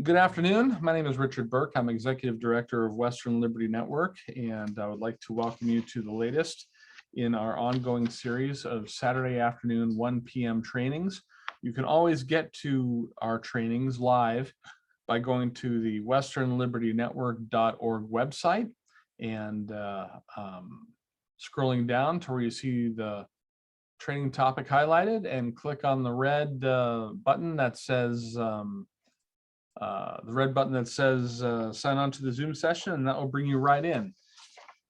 Good afternoon. My name is Richard Burke. I'm Executive Director of Western Liberty Network, and I would like to welcome you to the latest in our ongoing series of Saturday afternoon 1 p.m. trainings. You can always get to our trainings live by going to the westernlibertynetwork.org website and scrolling down to where you see the training topic highlighted and click on the red button that says sign on to the Zoom session, and that will bring you right in.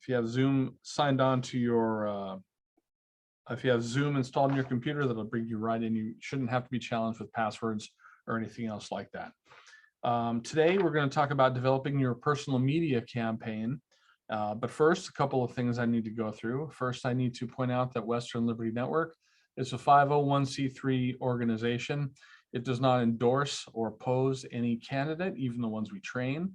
If you have Zoom signed on to your, if you have Zoom installed on your computer, that'll bring you right in. You shouldn't have to be challenged with passwords or anything else like that. Today, we're going to talk about developing your personal media campaign. But first, a couple of things I need to go through. First, I need to point out that Western Liberty Network is a 501c3 organization. It does not endorse or oppose any candidate, even the ones we train.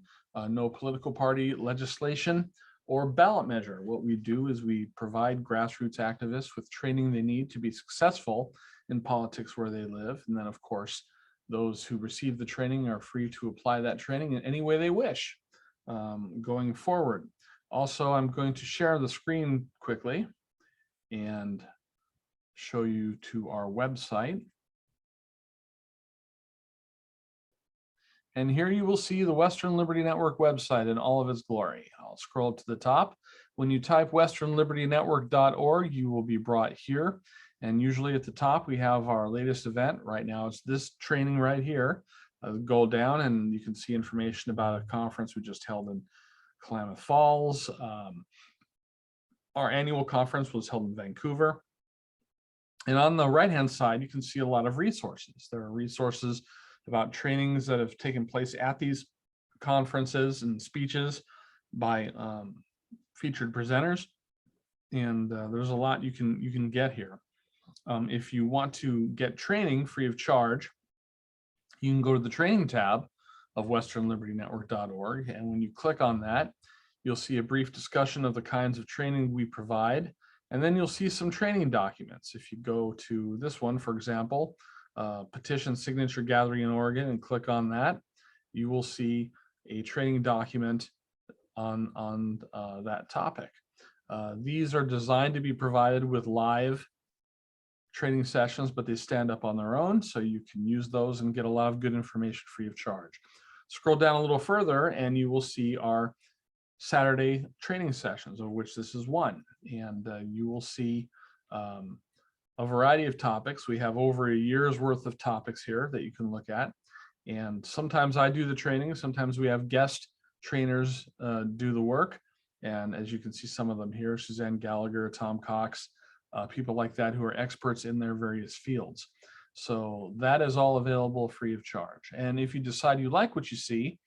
No political party legislation or ballot measure. What we do is we provide grassroots activists with training they need to be successful in politics where they live. And then, of course, those who receive the training are free to apply that training in any way they wish going forward. Also, I'm going to share the screen quickly and show you to our website. And here you will see the Western Liberty Network website in all of its glory. I'll scroll to the top. When you type westernlibertynetwork.org, you will be brought here. And usually at the top, we have our latest event. Right now, it's this training right here. Go down and you can see information about a conference we just held in Klamath Falls. Our annual conference was held in Vancouver. And on the right-hand side, you can see a lot of resources. There are resources about trainings that have taken place at these conferences and speeches by featured presenters. And there's a lot you can get here. If you want to get training free of charge, you can go to the training tab of westernlibertynetwork.org. And when you click on that, you'll see a brief discussion of the kinds of training we provide. And then you'll see some training documents. If you go to this one, for example, petition signature gathering in Oregon, and click on that, you will see a training document on that topic. These are designed to be provided with live training sessions, but they stand up on their own, so you can use those and get a lot of good information free of charge. Scroll down a little further and you will see our Saturday training sessions, of which this is one, and you will see a variety of topics. We have over a year's worth of topics here that you can look at. And sometimes I do the training. Sometimes we have guest trainers do the work. And as you can see, some of them here, Suzanne Gallagher, Tom Cox, people like that who are experts in their various fields. So that is all available free of charge. And if you decide you like what you see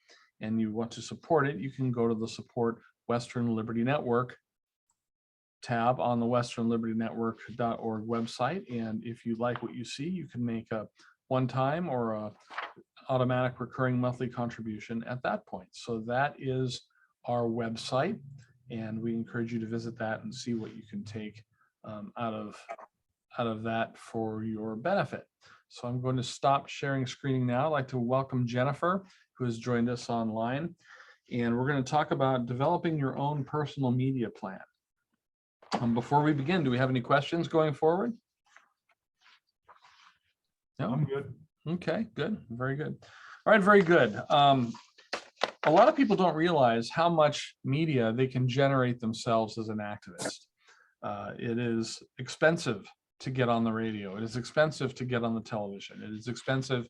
and you want to support it, you can go to the Support Western Liberty Network tab on the westernlibertynetwork.org website. And if you like what you see, you can make a one-time or a automatic recurring monthly contribution at that point. So that is our website, and we encourage you to visit that and see what you can take out of that for your benefit. So I'm going to stop sharing screening now. I'd like to welcome Jennifer, who has joined us online, and we're going to talk about developing your own personal media plan. Before we begin, do we have any questions going forward? No? I'm good. Okay, good. Very good. All right, very good. A lot of people don't realize how much media they can generate themselves as an activist. It is expensive to get on the radio. It is expensive to get on the television. It is expensive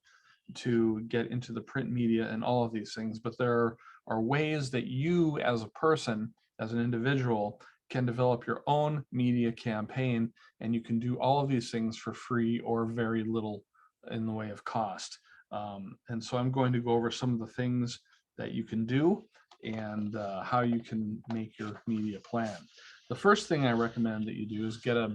to get into the print media and all of these things. But there are ways that you as a person, as an individual, can develop your own media campaign, and you can do all of these things for free or very little in the way of cost. And so I'm going to go over some of the things that you can do and how you can make your media plan. The first thing I recommend that you do is get a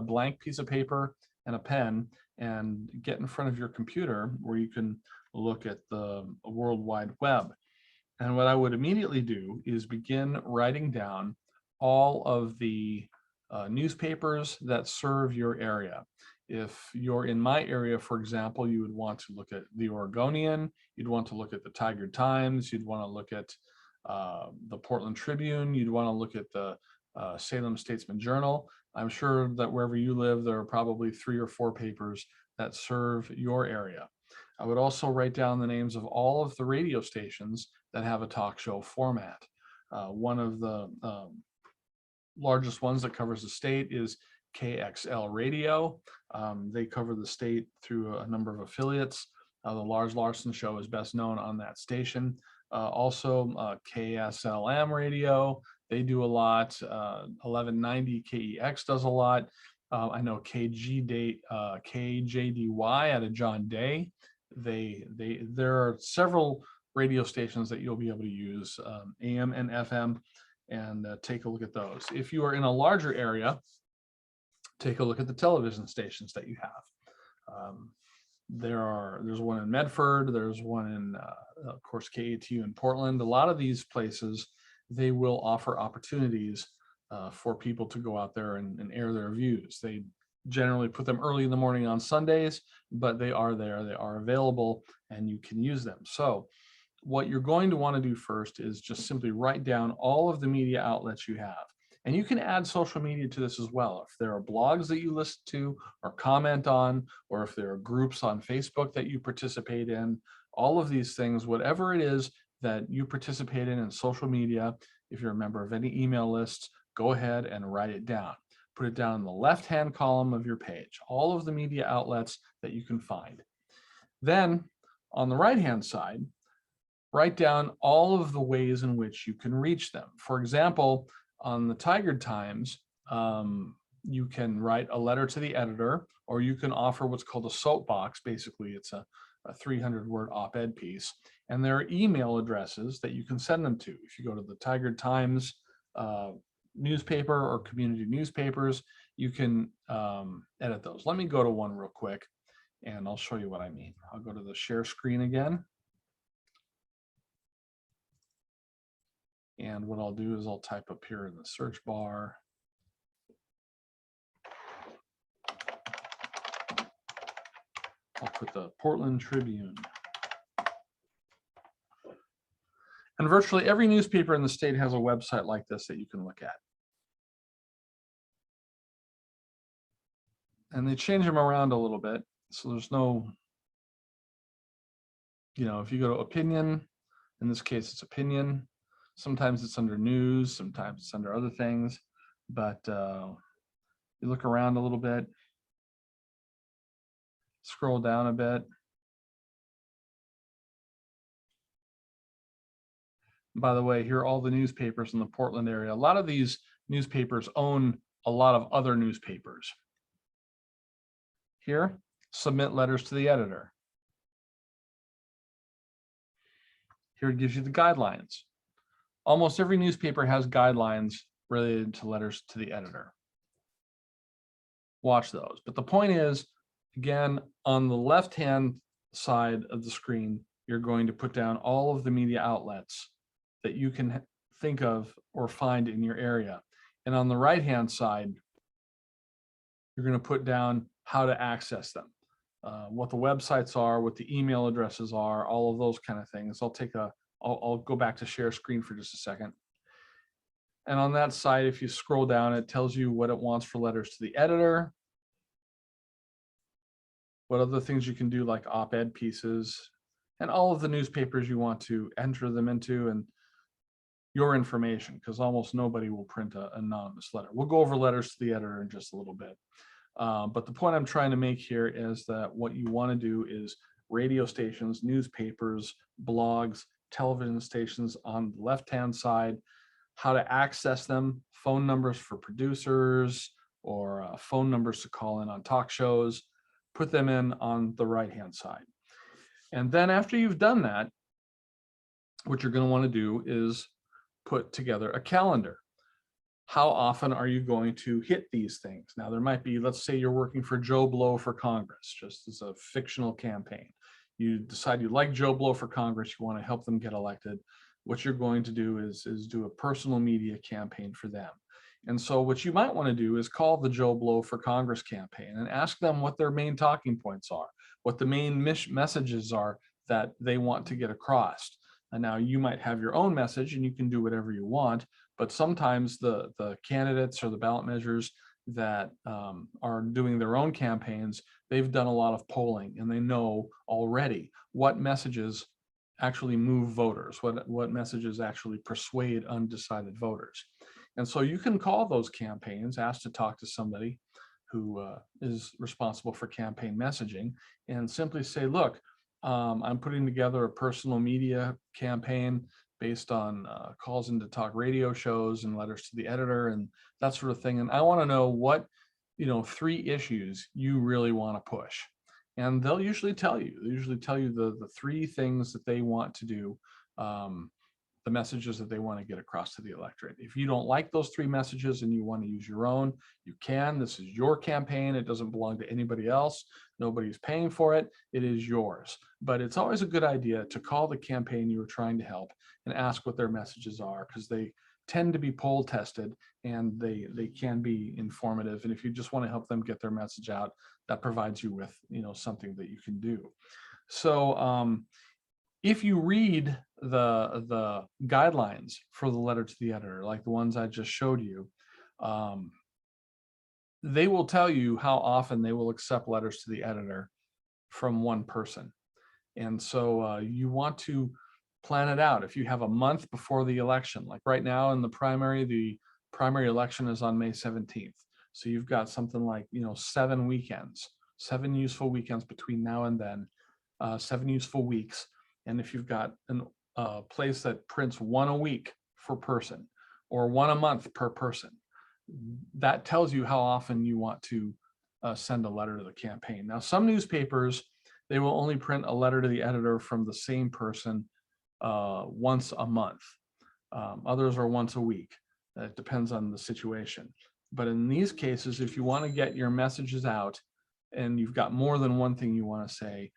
blank piece of paper and a pen and get in front of your computer where you can look at the World Wide Web. And what I would immediately do is begin writing down all of the newspapers that serve your area. If you're in my area, for example, you would want to look at the Oregonian, you'd want to look at the Tigard Times, you'd want to look at the Portland Tribune, you'd want to look at the Salem Statesman Journal. I'm sure that wherever you live, there are probably 3 or 4 papers that serve your area. I would also write down the names of all of the radio stations that have a talk show format. One of the largest ones that covers the state is KXL Radio. They cover the state through a number of affiliates. The Lars Larson Show is best known on that station. Also, KSLM Radio, they do a lot. 1190 KEX does a lot. I know KJDY out of John Day. There are several radio stations that you'll be able to use, AM and FM, and take a look at those. If you are in a larger area, take a look at the television stations that you have. There's one in Medford, there's one in, of course, KATU in Portland. A lot of these places, they will offer opportunities for people to go out there and air their views. They generally put them early in the morning on Sundays, but they are there, they are available, and you can use them. So what you're going to want to do first is just simply write down all of the media outlets you have. And you can add social media to this as well. If there are blogs that you listen to or comment on, or if there are groups on Facebook that you participate in, all of these things, whatever it is that you participate in social media, if you're a member of any email lists, go ahead and write it down. Put it down in the left-hand column of your page, all of the media outlets that you can find. Then on the right-hand side, write down all of the ways in which you can reach them. For example, on the Tigard Times, you can write a letter to the editor, or you can offer what's called a soapbox. Basically, it's a 300-word op-ed piece. And there are email addresses that you can send them to. If you go to the Tigard Times newspaper or community newspapers, you can edit those. Let me go to one real quick, and I'll show you what I mean. I'll go to the share screen again. And what I'll do is I'll type up here in the search bar. I'll put the Portland Tribune. And virtually every newspaper in the state has a website like this that you can look at. And they change them around a little bit. So there's no, if you go to opinion, in this case, it's opinion. Sometimes it's under news, sometimes it's under other things, but you look around a little bit, scroll down a bit. By the way, here are all the newspapers in the Portland area. A lot of these newspapers own a lot of other newspapers. Here, submit letters to the editor. Here it gives you the guidelines. Almost every newspaper has guidelines related to letters to the editor. Watch those. But the point is, again, on the left-hand side of the screen, you're going to put down all of the media outlets that you can think of or find in your area. And on the right-hand side, you're going to put down how to access them, what the websites are, what the email addresses are, all of those kind of things. I'll go back to share screen for just a second. And on that side, if you scroll down, it tells you what it wants for letters to the editor, what other things you can do like op-ed pieces, and all of the newspapers you want to enter them into, and your information, because almost nobody will print an anonymous letter. We'll go over letters to the editor in just a little bit. But the point I'm trying to make here is that what you want to do is radio stations, newspapers, blogs, television stations on the left-hand side, how to access them, phone numbers for producers, or phone numbers to call in on talk shows, put them in on the right-hand side. And then after you've done that, what you're going to want to do is put together a calendar. How often are you going to hit these things? Now, there might be, let's say you're working for Joe Blow for Congress, just as a fictional campaign. You decide you like Joe Blow for Congress, you want to help them get elected. What you're going to do is do a personal media campaign for them. And so what you might want to do is call the Joe Blow for Congress campaign and ask them what their main talking points are, what the main messages are that they want to get across. And now you might have your own message and you can do whatever you want, but sometimes the candidates or the ballot measures that are doing their own campaigns, they've done a lot of polling and they know already what messages actually move voters, what messages actually persuade undecided voters. And so you can call those campaigns, ask to talk to somebody who is responsible for campaign messaging, and simply say, look, I'm putting together a personal media campaign based on calls into talk radio shows and letters to the editor and that sort of thing. And I want to know what, 3 issues you really want to push. And they'll usually tell you. They usually tell you the 3 things that they want to do, the messages that they want to get across to the electorate. If you don't like those 3 messages and you want to use your own, you can. This is your campaign. It doesn't belong to anybody else. Nobody's paying for it. It is yours. But it's always a good idea to call the campaign you are trying to help and ask what their messages are, because they tend to be poll tested and they can be informative. And if you just want to help them get their message out, that provides you with something that you can do. So if you read the guidelines for the letter to the editor, like the ones I just showed you, they will tell you how often they will accept letters to the editor from one person. And so you want to plan it out. If you have a month before the election, like right now in the primary election is on May 17th. So you've got something like, 7 weekends, 7 useful weekends between now and then, 7 useful weeks. And if you've got a place that prints 1 a week per person or 1 a month per person, that tells you how often you want to send a letter to the campaign. Now, some newspapers, they will only print a letter to the editor from the same person once a month. Others are once a week. It depends on the situation. But in these cases, if you want to get your messages out and you've got more than one thing you want to say,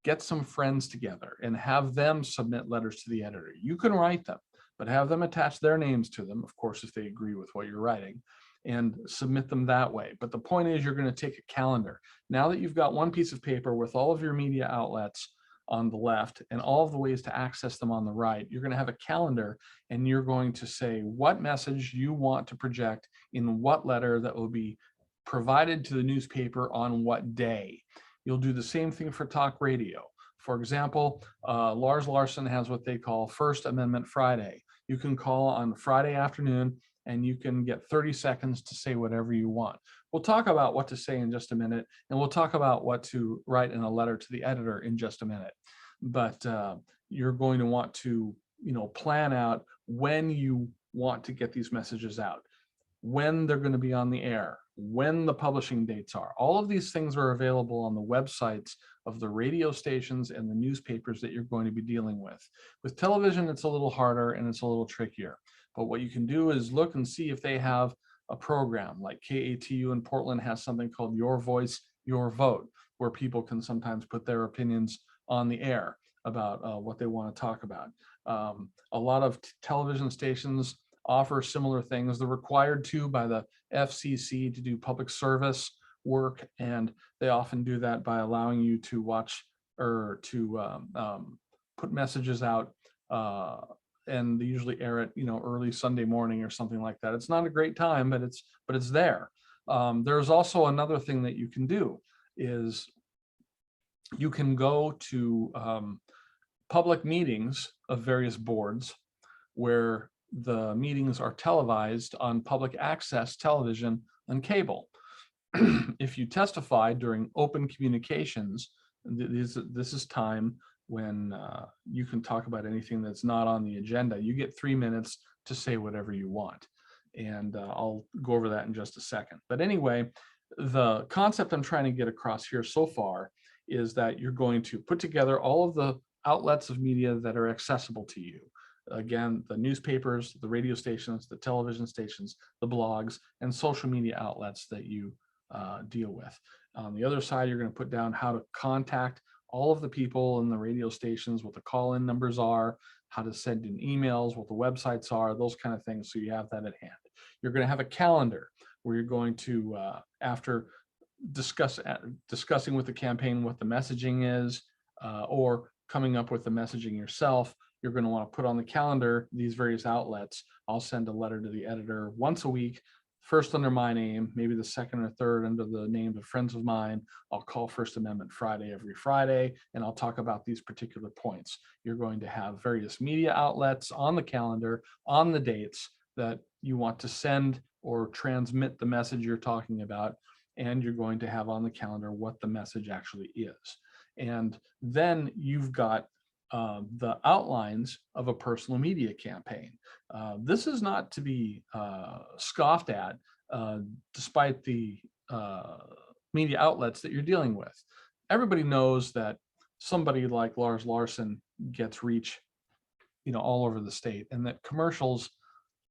get some friends together and have them submit letters to the editor. You can write them, but have them attach their names to them, of course, if they agree with what you're writing, and submit them that way. But the point is, you're going to take a calendar. Now that you've got one piece of paper with all of your media outlets on the left and all of the ways to access them on the right, you're going to have a calendar and you're going to say what message you want to project in what letter that will be provided to the newspaper on what day. You'll do the same thing for talk radio. For example, Lars Larson has what they call First Amendment Friday. You can call on Friday afternoon and you can get 30 seconds to say whatever you want. We'll talk about what to say in just a minute, and we'll talk about what to write in a letter to the editor in just a minute. But you're going to want to, plan out when you want to get these messages out, when they're going to be on the air, when the publishing dates are. All of these things are available on the websites of the radio stations and the newspapers that you're going to be dealing with. With television, it's a little harder and it's a little trickier. But what you can do is look and see if they have a program, like KATU in Portland has something called Your Voice, Your Vote, where people can sometimes put their opinions on the air about what they want to talk about. A lot of television stations offer similar things. They're required to by the FCC to do public service work, and they often do that by allowing you to watch or to put messages out, and they usually air it, early Sunday morning or something like that. It's not a great time, but it's there. There's also another thing that you can do is you can go to public meetings of various boards where the meetings are televised on public access television and cable. If you testify during open communications, this is time when you can talk about anything that's not on the agenda. You get 3 minutes to say whatever you want. And I'll go over that in just a second. But anyway, the concept I'm trying to get across here so far is that you're going to put together all of the outlets of media that are accessible to you. Again, the newspapers, the radio stations, the television stations, the blogs, and social media outlets that you deal with. On the other side, you're going to put down how to contact all of the people in the radio stations, what the call-in numbers are, how to send in emails, what the websites are, those kind of things. So you have that at hand. You're going to have a calendar where you're going to, after discussing with the campaign what the messaging is, or coming up with the messaging yourself, you're going to want to put on the calendar these various outlets. I'll send a letter to the editor once a week, first under my name, maybe the second or third under the names of friends of mine. I'll call First Amendment Friday every Friday, and I'll talk about these particular points. You're going to have various media outlets on the calendar, on the dates that you want to send or transmit the message you're talking about, and you're going to have on the calendar what the message actually is. And then you've got the outlines of a personal media campaign. This is not to be scoffed at, despite the media outlets that you're dealing with. Everybody knows that somebody like Lars Larson gets reach, all over the state, and that commercials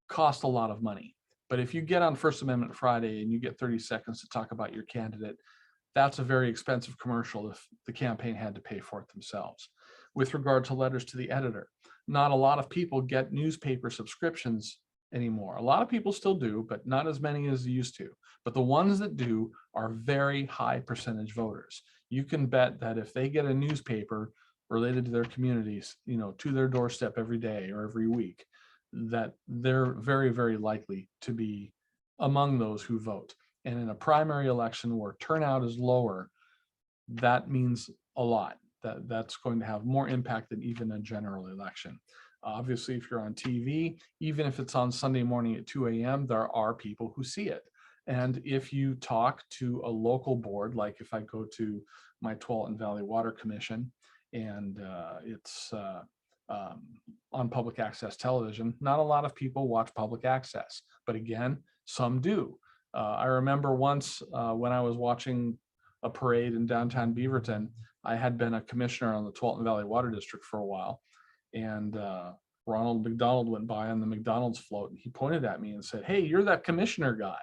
cost a lot of money. But if you get on First Amendment Friday and you get 30 seconds to talk about your candidate, that's a very expensive commercial if the campaign had to pay for it themselves. With regard to letters to the editor, not a lot of people get newspaper subscriptions anymore. A lot of people still do, but not as many as used to. But the ones that do are very high percentage voters. You can bet that if they get a newspaper related to their communities, to their doorstep every day or every week, that they're very, very likely to be among those who vote. And in a primary election where turnout is lower, that means a lot. That's going to have more impact than even a general election. Obviously, if you're on TV, even if it's on Sunday morning at 2 a.m., there are people who see it. And if you talk to a local board, like if I go to my Tualatin Valley Water Commission and it's on public access television, not a lot of people watch public access, but again, some do. I remember once when I was watching a parade in downtown Beaverton, I had been a commissioner on the Tualatin Valley Water District for a while, and Ronald McDonald went by on the McDonald's float, and he pointed at me and said, "Hey, you're that commissioner guy,"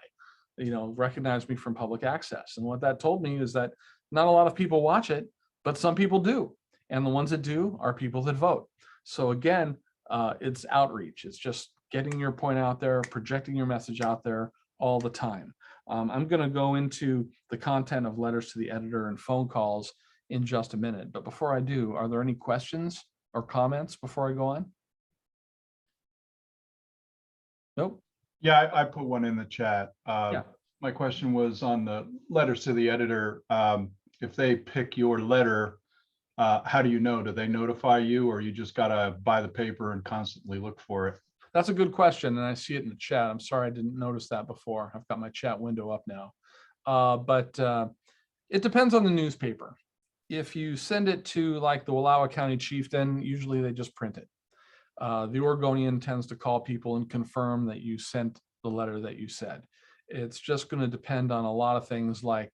recognized me from public access. And what that told me is that not a lot of people watch it, but some people do. And the ones that do are people that vote. So again, it's outreach. It's just getting your point out there, projecting your message out there all the time. I'm going to go into the content of letters to the editor and phone calls in just a minute. But before I do, are there any questions or comments before I go on? Nope. Yeah, I put one in the chat. Yeah. My question was on the letters to the editor. If they pick your letter, how do you know? Do they notify you, or you just got to buy the paper and constantly look for it? That's a good question, and I see it in the chat. I'm sorry I didn't notice that before. I've got my chat window up now. But it depends on the newspaper. If you send it to like the Wallowa County Chieftain, usually they just print it. The Oregonian tends to call people and confirm that you sent the letter that you said. It's just going to depend on a lot of things, like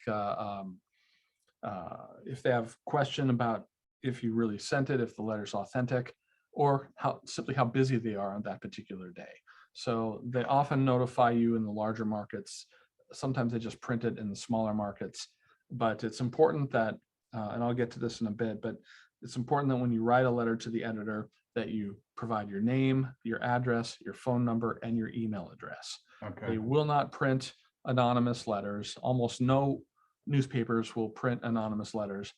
if they have question about if you really sent it, if the letter's authentic, or simply how busy they are on that particular day. So they often notify you in the larger markets. Sometimes they just print it in the smaller markets. But it's important that, and I'll get to this in a bit, but it's important that when you write a letter to the editor, that you provide your name, your address, your phone number, and your email address. Okay. They will not print anonymous letters. Almost no newspapers will print anonymous letters.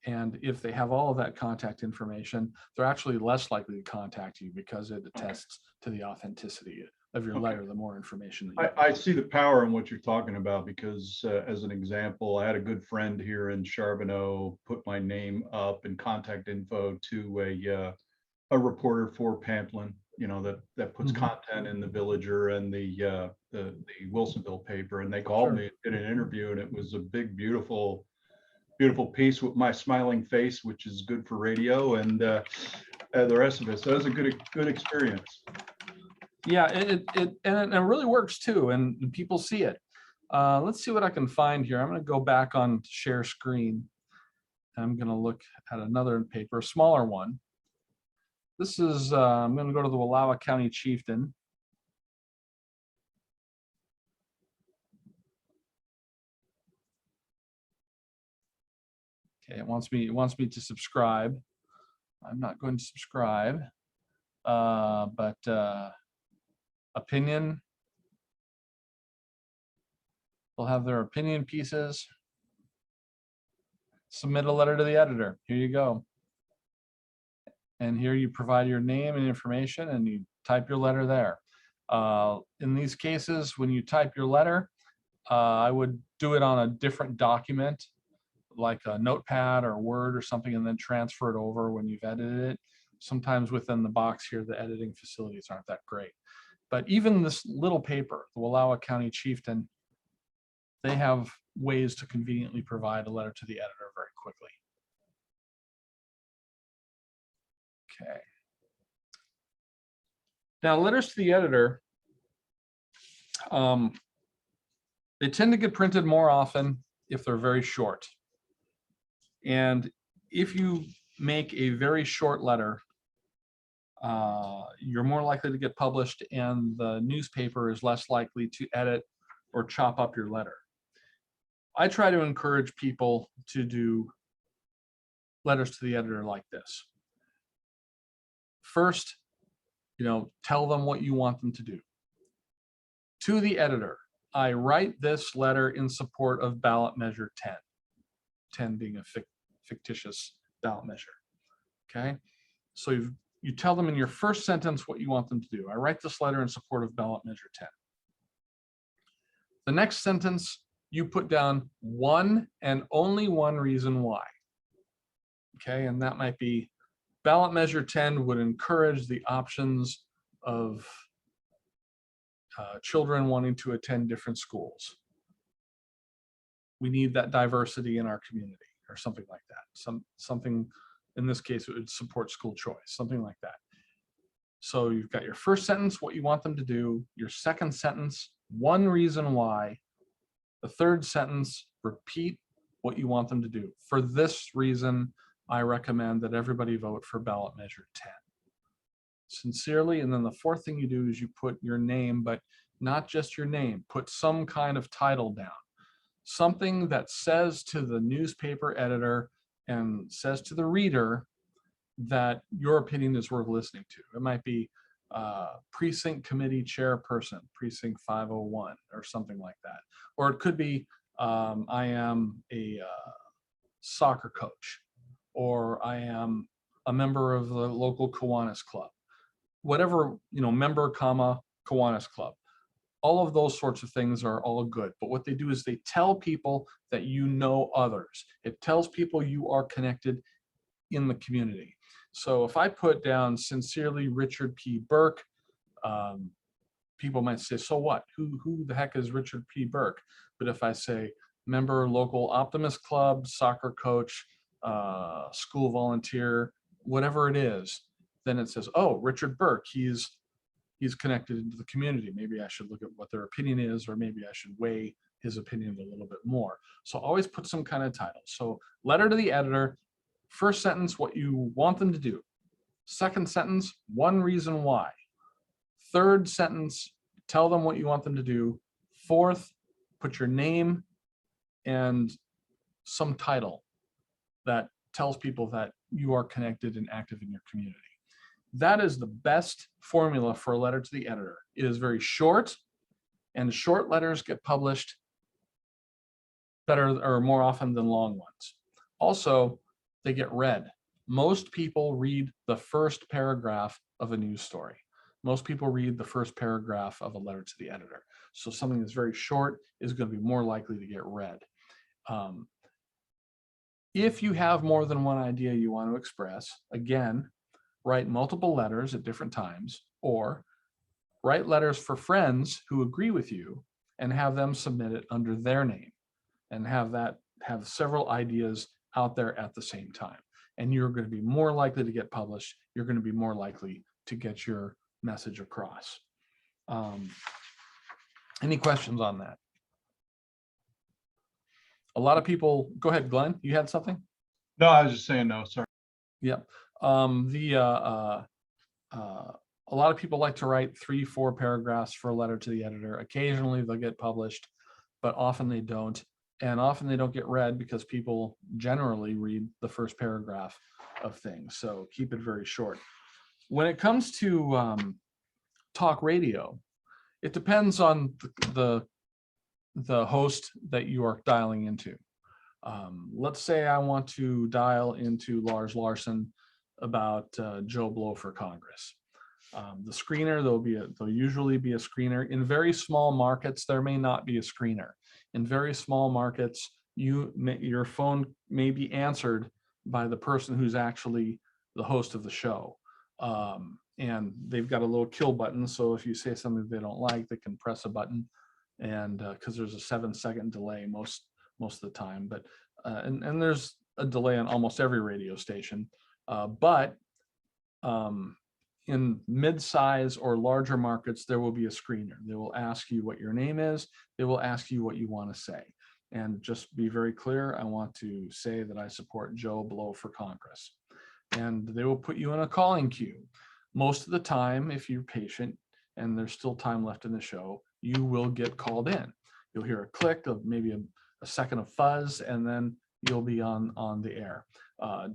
And if they have all of that contact information, they're actually less likely to contact you because it attests to the authenticity of your letter, the more information that you I see the power in what you're talking about, because as an example, I had a good friend here in Charbonneau put my name up and contact info to a reporter for Pamplin, that puts content in the Villager and the Wilsonville paper, and they called me, did an interview, and it was a big, beautiful piece with my smiling face, which is good for radio, and the rest of it. So it was a good experience. Yeah, and it really works too, and people see it. Let's see what I can find here. I'm going to go back on share screen. I'm going to look at another paper, a smaller one. This is, I'm going to go to the Wallowa County Chieftain. Okay, it wants me to subscribe. I'm not going to subscribe. but opinion, they'll have their opinion pieces. Submit a letter to the editor. Here you go. And here you provide your name and information and you type your letter there. In these cases, when you type your letter, I would do it on a different document, like a notepad or Word or something, and then transfer it over when you've edited it. Sometimes within the box here, the editing facilities aren't that great. But even this little paper, the Wallowa County Chieftain, they have ways to conveniently provide a letter to the editor very quickly. Okay. Now, letters to the editor, they tend to get printed more often if they're very short. And if you make a very short letter, you're more likely to get published and the newspaper is less likely to edit or chop up your letter. I try to encourage people to do letters to the editor like this. First, tell them what you want them to do. To the editor, I write this letter in support of ballot measure 10, 10 being a fictitious ballot measure. Okay, so you tell them in your first sentence what you want them to do. I write this letter in support of ballot measure 10. The next sentence, you put down one and only one reason why. Okay, and that might be ballot measure 10 would encourage the options of children wanting to attend different schools. We need that diversity in our community, or something like that. Something, in this case, it would support school choice, something like that. So you've got your first sentence, what you want them to do. Your second sentence, one reason why. The third sentence, repeat what you want them to do. For this reason, I recommend that everybody vote for ballot measure 10. Sincerely. And then the fourth thing you do is you put your name, but not just your name. Put some kind of title down. Something that says to the newspaper editor and says to the reader that your opinion is worth listening to. It might be precinct committee chairperson, precinct 501, or something like that. Or it could be I am a soccer coach, or I am a member of the local Kiwanis Club. Whatever, member, comma, Kiwanis Club. All of those sorts of things are all good. But what they do is they tell people that you know others. It tells people you are connected in the community. So if I put down sincerely Richard P. Burke, people might say, so what? Who the heck is Richard P. Burke? But if I say member local Optimist Club, soccer coach, school volunteer, whatever it is, then it says, oh, Richard Burke, he's connected into the community. Maybe I should look at what their opinion is, or maybe I should weigh his opinion a little bit more. So always put some kind of title. So letter to the editor, first sentence, what you want them to do. Second sentence, one reason why. Third sentence, tell them what you want them to do. Fourth, put your name and some title that tells people that you are connected and active in your community. That is the best formula for a letter to the editor. It is very short, and short letters get published better or more often than long ones. Also, they get read. Most people read the first paragraph of a news story. Most people read the first paragraph of a letter to the editor. So something that's very short is going to be more likely to get read. If you have more than one idea you want to express, again, write multiple letters at different times, or write letters for friends who agree with you and have them submit it under their name, and have several ideas out there at the same time. And you're going to be more likely to get published. You're going to be more likely to get your message across. Any questions on that? A lot of people, go ahead, Glenn, you had something? No, I was just saying no, sorry. Yep. A lot of people like to write 3-4 paragraphs for a letter to the editor. Occasionally they'll get published, but often they don't. And often they don't get read because people generally read the first paragraph of things. So keep it very short. When it comes to talk radio, it depends on the host that you are dialing into. Let's say I want to dial into Lars Larson about Joe Blow for Congress. The screener, there'll usually be a screener. In very small markets, there may not be a screener. In very small markets, your phone may be answered by the person who's actually the host of the show. And they've got a little kill button. So if you say something they don't like, they can press a button. And because there's a 7-second delay most of the time, but and there's a delay on almost every radio station. But in mid-size or larger markets, there will be a screener. They will ask you what your name is. They will ask you what you want to say. And just be very clear, I want to say that I support Joe Blow for Congress. And they will put you in a calling queue. Most of the time, if you're patient and there's still time left in the show, you will get called in. You'll hear a click of maybe a second of fuzz, and then you'll be on the air.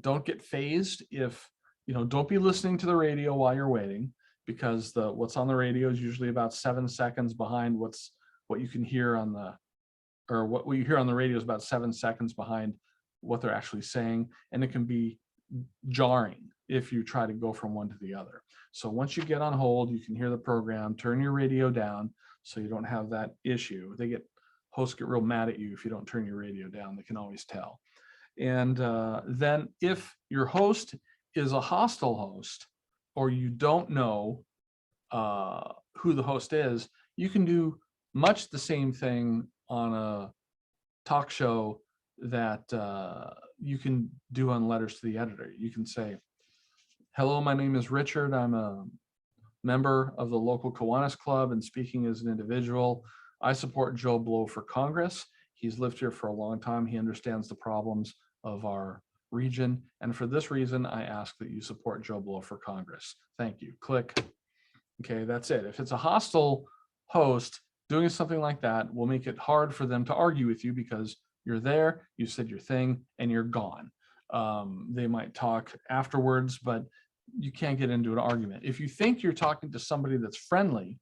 Don't get phased if, don't be listening to the radio while you're waiting, because what's on the radio is usually about 7 seconds behind what you can hear on what you hear on the radio is about 7 seconds behind what they're actually saying. And it can be jarring if you try to go from one to the other. So once you get on hold, you can hear the program, turn your radio down so you don't have that issue. Hosts get real mad at you if you don't turn your radio down. They can always tell. And then if your host is a hostile host, or you don't know who the host is, you can do much the same thing on a talk show that you can do on Letters to the Editor. You can say, hello, my name is Richard. I'm a member of the local Kiwanis Club and speaking as an individual. I support Joe Blow for Congress. He's lived here for a long time. He understands the problems of our region. And for this reason, I ask that you support Joe Blow for Congress. Thank you. Click. Okay, that's it. If it's a hostile host, doing something like that will make it hard for them to argue with you, because you're there, you said your thing, and you're gone. They might talk afterwards, but you can't get into an argument. If you think you're talking to somebody that's friendly,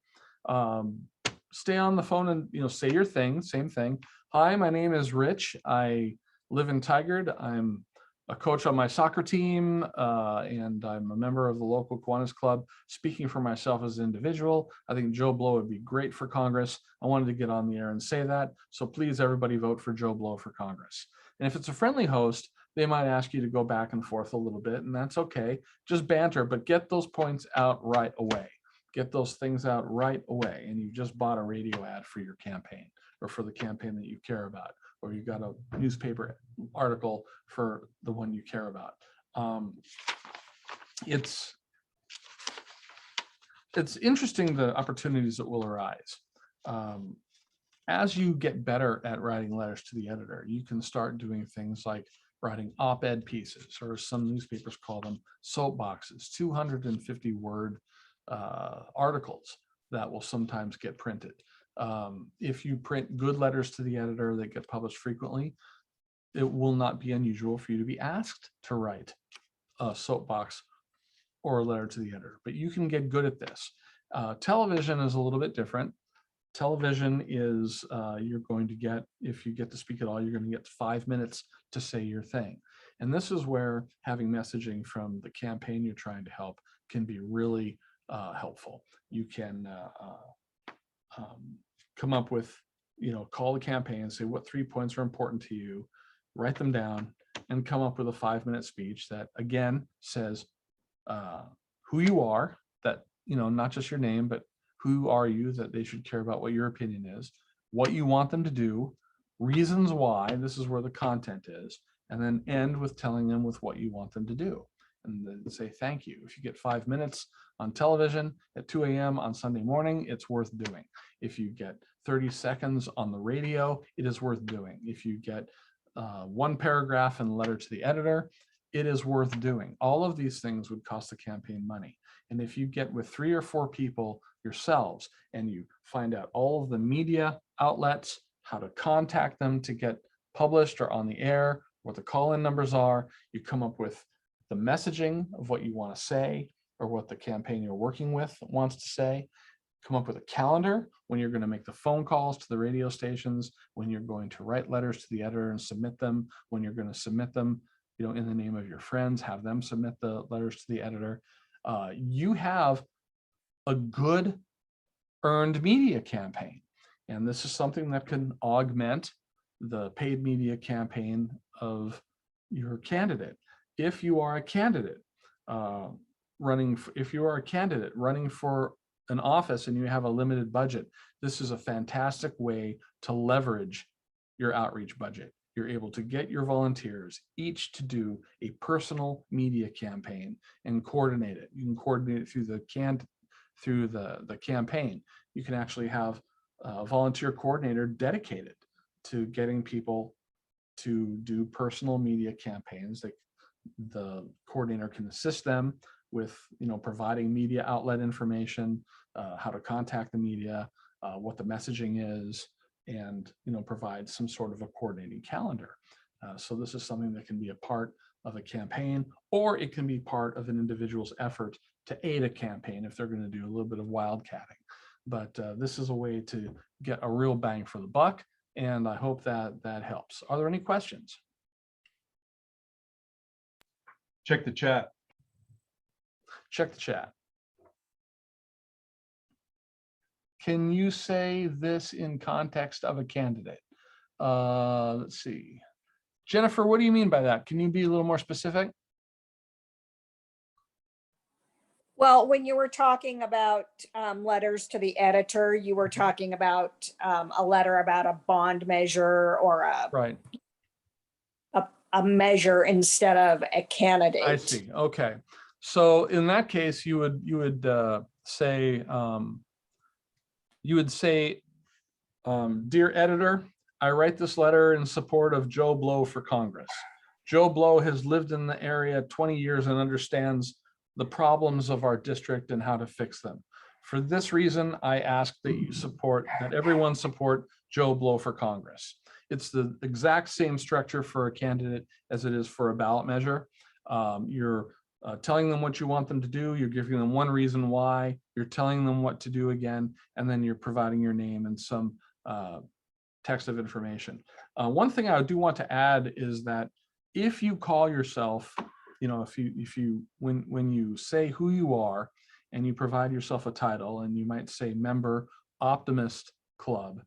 stay on the phone and say your thing, same thing. Hi, my name is Rich. I live in Tigard. I'm a coach on my soccer team, and I'm a member of the local Kiwanis Club. Speaking for myself as an individual, I think Joe Blow would be great for Congress. I wanted to get on the air and say that. So please, everybody, vote for Joe Blow for Congress. And if it's a friendly host, they might ask you to go back and forth a little bit, and that's okay. Just banter, but get those points out right away. Get those things out right away. And you've just bought a radio ad for your campaign, or for the campaign that you care about, or you got a newspaper article for the one you care about. It's interesting, the opportunities that will arise. As you get better at writing letters to the editor, you can start doing things like writing op-ed pieces, or some newspapers call them soapboxes, 250 word articles that will sometimes get printed. If you print good letters to the editor that get published frequently, it will not be unusual for you to be asked to write a soapbox or a letter to the editor, but you can get good at this. Television is a little bit different. Television is, you're going to get, if you get to speak at all, you're going to get 5 minutes to say your thing. And this is where having messaging from the campaign you're trying to help can be really helpful. You can come up with, call the campaign and say what 3 points are important to you, write them down, and come up with a 5-minute speech that, again, says who you are, that, not just your name, but who are you, that they should care about what your opinion is, what you want them to do, reasons why, this is where the content is, and then end with telling them with what you want them to do. And then say thank you. If you get 5 minutes on television at 2 a.m. on Sunday morning, it's worth doing. If you get 30 seconds on the radio, it is worth doing. If you get 1 paragraph in a letter to the editor, it is worth doing. All of these things would cost the campaign money. And if you get with 3 or 4 people yourselves and you find out all of the media outlets, how to contact them to get published or on the air, what the call-in numbers are, you come up with the messaging of what you want to say, or what the campaign you're working with wants to say. Come up with a calendar when you're going to make the phone calls to the radio stations, when you're going to write letters to the editor and submit them, when you're going to submit them, in the name of your friends, have them submit the letters to the editor. You have a good earned media campaign. And this is something that can augment the paid media campaign of your candidate. If you are a candidate running for an office and you have a limited budget, this is a fantastic way to leverage your outreach budget. You're able to get your volunteers each to do a personal media campaign and coordinate it. You can coordinate it through the campaign. You can actually have a volunteer coordinator dedicated to getting people to do personal media campaigns. That the coordinator can assist them with, providing media outlet information, how to contact the media, what the messaging is, and, provide some sort of a coordinating calendar. So this is something that can be a part of a campaign, or it can be part of an individual's effort to aid a campaign if they're going to do a little bit of wildcatting. But this is a way to get a real bang for the buck, and I hope that helps. Are there any questions? Check the chat. Check the chat. Can you say this in context of a candidate? Let's see. Jennifer, what do you mean by that? Can you be a little more specific? Well, when you were talking about letters to the editor, you were talking about a letter about a bond measure or Right. a measure instead of a candidate. I see. Okay. So in that case, you would say, dear editor, I write this letter in support of Joe Blow for Congress. Joe Blow has lived in the area 20 years and understands the problems of our district and how to fix them. For this reason, I ask that everyone support Joe Blow for Congress. It's the exact same structure for a candidate as it is for a ballot measure. You're telling them what you want them to do. You're giving them one reason why. You're telling them what to do again, and then you're providing your name and some text of information. One thing I do want to add is that if you call yourself, when you say who you are and you provide yourself a title, and you might say member Optimist Club,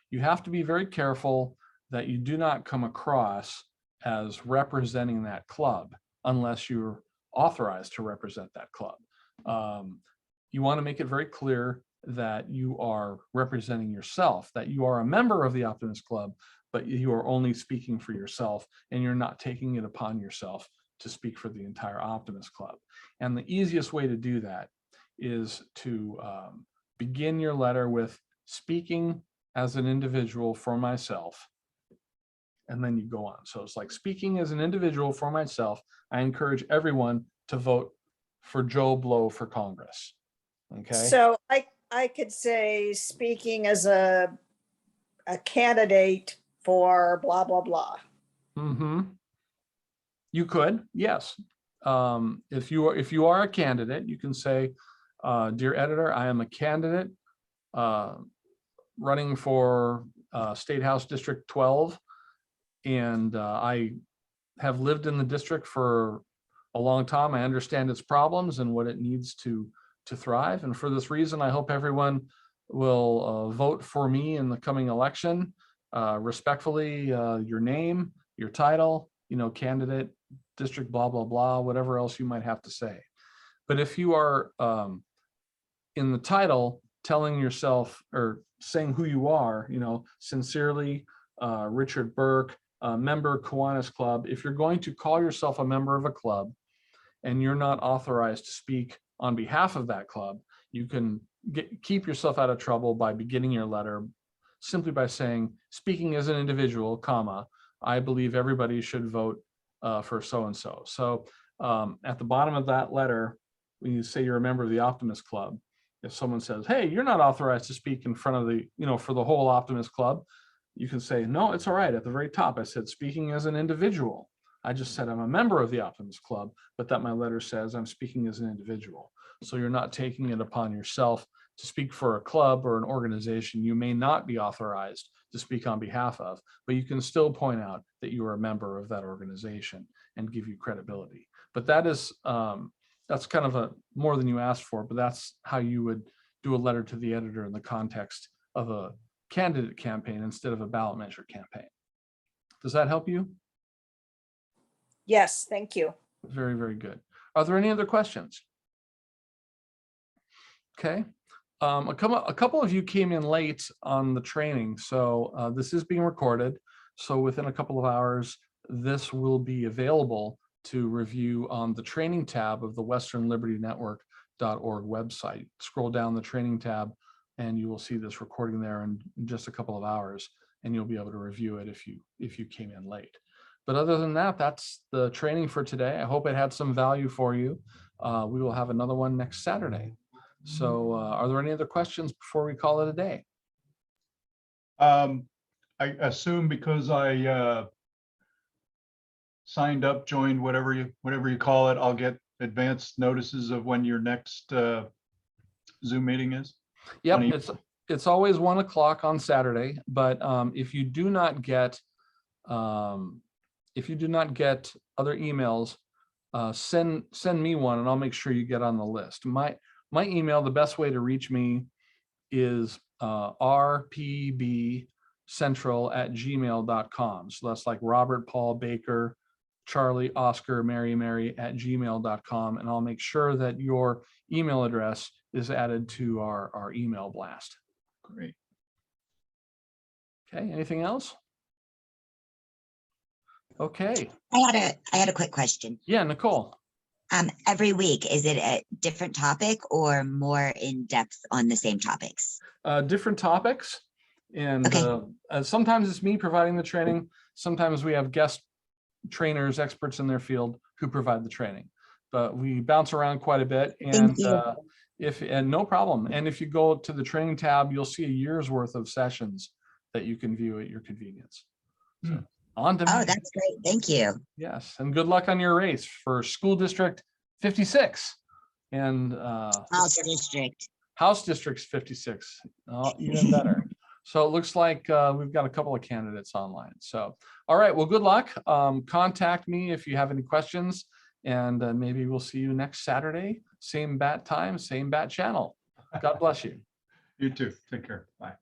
you have to be very careful that you do not come across as representing that club unless you're authorized to represent that club. You want to make it very clear that you are representing yourself, that you are a member of the Optimist Club, but you are only speaking for yourself, and you're not taking it upon yourself to speak for the entire Optimist Club. And the easiest way to do that is to begin your letter with speaking as an individual for myself, and then you go on. So it's like, speaking as an individual for myself, I encourage everyone to vote for Joe Blow for Congress. Okay. So I could say, speaking as a candidate for blah, blah, blah. Mm-hmm. You could, yes. If you are a candidate, you can say, dear editor, I am a candidate running for State House District 12, and I have lived in the district for a long time. I understand its problems and what it needs to thrive. And for this reason, I hope everyone will vote for me in the coming election. Respectfully, your name, your title, candidate, district, blah, blah, blah, whatever else you might have to say. But if you are in the title telling yourself or saying who you are, sincerely, Richard Burke, member Kiwanis Club, if you're going to call yourself a member of a club and you're not authorized to speak on behalf of that club, you can keep yourself out of trouble by beginning your letter simply by saying, speaking as an individual, comma, I believe everybody should vote for so-and-so. So at the bottom of that letter, when you say you're a member of the Optimist Club, if someone says, hey, you're not authorized to speak in front of the, for the whole Optimist Club, you can say, no, it's all right. At the very top, I said, speaking as an individual I just said I'm a member of the Optimist Club, but that my letter says I'm speaking as an individual. So you're not taking it upon yourself to speak for a club or an organization you may not be authorized to speak on behalf of, but you can still point out that you are a member of that organization and give you credibility. But that is, that's kind of a more than you asked for, but that's how you would do a letter to the editor in the context of a candidate campaign instead of a ballot measure campaign. Does that help you? Yes, thank you. Very, very good. Are there any other questions? Okay. A couple of you came in late on the training, so this is being recorded. So within a couple of hours, this will be available to review on the training tab of the westernlibertynetwork.org website. Scroll down the training tab and you will see this recording there in just a couple of hours, and you'll be able to review it if you came in late. But other than that, that's the training for today. I hope it had some value for you. We will have another one next Saturday. So are there any other questions before we call it a day? I assume because I signed up, joined, whatever you call it, I'll get advanced notices of when your next Zoom meeting is? Yep, it's always 1 o'clock on Saturday, but if you do not get other emails, send me one and I'll make sure you get on the list. My email, the best way to reach me is rpbcentral@gmail.com. So that's like Robert, Paul, Baker, Charlie, Oscar, Mary @gmail.com. And I'll make sure that your email address is added to our email blast. Great. Okay, anything else? Okay. I had a quick question. Yeah, Nicole. Every week, is it a different topic or more in depth on the same topics? Different topics. And Okay. sometimes it's me providing the training. Sometimes we have guest trainers, experts in their field who provide the training. But we bounce around quite a bit. And Thank you. no problem. And if you go to the training tab, you'll see a year's worth of sessions that you can view at your convenience. So on to Oh, me. that's great. Thank you. Yes, and good luck on your race for School District 56 and House District. House Districts 56. Oh, even better. So it looks like we've got a couple of candidates online. So, all right, well, good luck. Contact me if you have any questions, and maybe we'll see you next Saturday. Same bat time, same bat channel. God bless you. You too. Take care. Bye.